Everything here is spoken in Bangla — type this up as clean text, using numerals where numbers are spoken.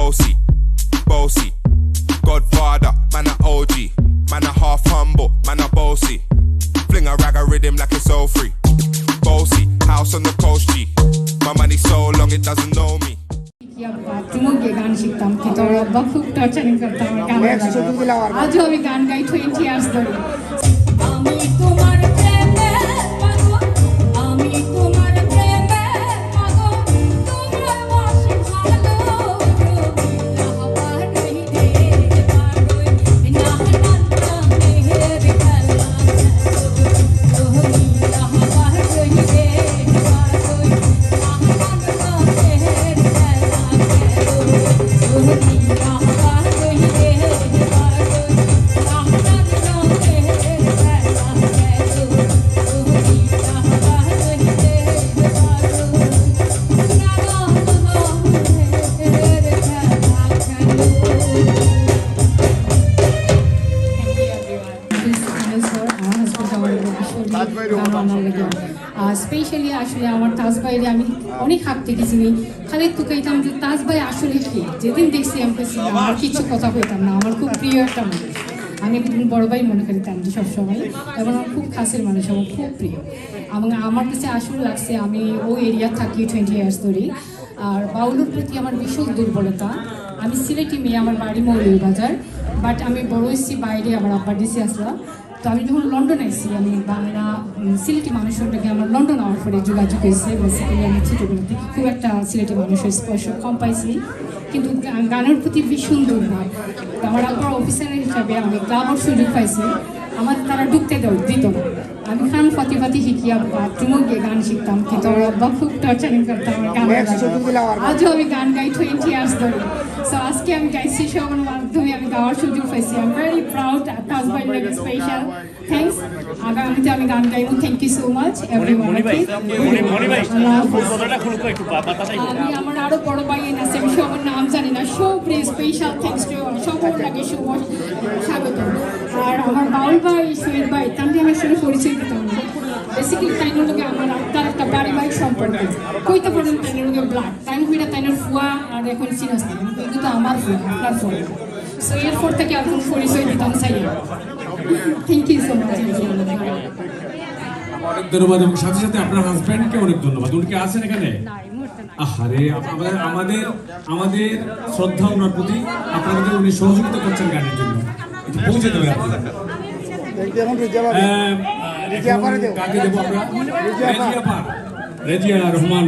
bossy, bossy. Godfather, man a OG, man a half humble, man a bossy. Fling a rag a rhythm like it's all free. Bossy, house on the coast G. My money so long it doesn't know me. বাথরুমে গান শিখতাম কিন্তু আমার আব্বা খুব টর্চারিং করতো আমার গান। আজও আমি গান গাই 20 ইয়ার্স ধরে। আমি তোমার প্রেমে পাগল, আমি তোমার প্রেমে পাগল, তোমার বাসি ভালো রাহবার नहीं दे पागल ना ना मेरे খেলা তোহরি রাহবার नहीं दे पागल ना ना मेरे স্পেশালি আসলে আমার তাজ ভাইরে আমি অনেক হাত থেকে চিনি খালি তো কইতাম যে তাজ ভাই আসলে কি যেদিন দেখছি আমি আমার কিছু কথা কইতাম না আমার খুব প্রিয় একটা মানুষ আমি একদিন বড় ভাই মনে করিতাম যে সবসময় এবং আমার খুব কাছের মানুষ আমার খুব প্রিয় এবং আমার কাছে আসলে লাগছে আমি ওই এরিয়া থাকি 20 ইয়ার্স ধরে আর বাউলের প্রতি আমার ভীষণ দুর্বলতা আমি সিলেটি মেয়ে আমার বাড়ি মৌলভীবাজার বাট আমি বড় হয়েছি বাইরে আমার আব্বার দেশে আসলাম তো আমি যখন লন্ডন আইসি আমি বাংলা সিলেটি মানুষটাকে আমার লন্ডন আওয়ার পরে যোগাযোগ হয়েছে বেসিক্যালি আমি ছোটোবেলা থেকে খুব একটা সিলেটি মানুষের স্পর্শ কম পাইছি কিন্তু গানের প্রতি ভীষণ দুর্বল তো আমার আব্বার অফিসার হিসাবে আমি ক্লাবের সুযোগ পাইছি আমার তারা ঢুকতে দিত না আমি খান ফাতি ফাতি শিখিয়া বাথরুমে গিয়ে গান শিখতাম কিন্তু আমার আব্বা খুব টর্চারিং করতাম আমার গান। আজও আমি গান গাই 20 ইয়ার্স ধরে। সো আজকে আমি গাইছি সবার মাধ্যমে আমি গাওয়ার সুযোগ পাইছি। I am very proud Taj ভাই লাগে স্পেশাল থ্যাঙ্কস। আগামীতে আমি গান গাইব। Thank you so much everyone. আমি আমার আরো বড় ভাই আছে আমি সবার নাম জানি না সো স্পেশাল থ্যাঙ্কস টু সবার লাগে শুভ স্বাগত। আর আমার বাউল ভাই সুয়েদ ভাই তাদের আমি আসলে পরিচয় দিতাম না বেসিক্যালি তাইনের লোকে আমার তার একটা পারিবারিক সম্পর্ক কইতে পারেন তাইনের লোকে ব্লাড তাইন হইটা তাইনের ফুয়া আর এখন চিনাস না কিন্তু তো আমার ফুয়া আপনার ফুয়া সো এরপর থেকে এখন পরিচয় দিতাম চাই। Thank you so much. অনেক ধন্যবাদ এবং সাথে সাথে আপনার হাজব্যান্ডকে অনেক ধন্যবাদ। উনি কি আছেন এখানে? আরে আমাদের আমাদের শ্রদ্ধা ওনার প্রতি আপনাদের উনি সহযোগিতা করছেন গানের জন্য একটু পৌঁছে দেবেন আপনি। কাকে দেবো আমরা? রেজিয়া রহমান।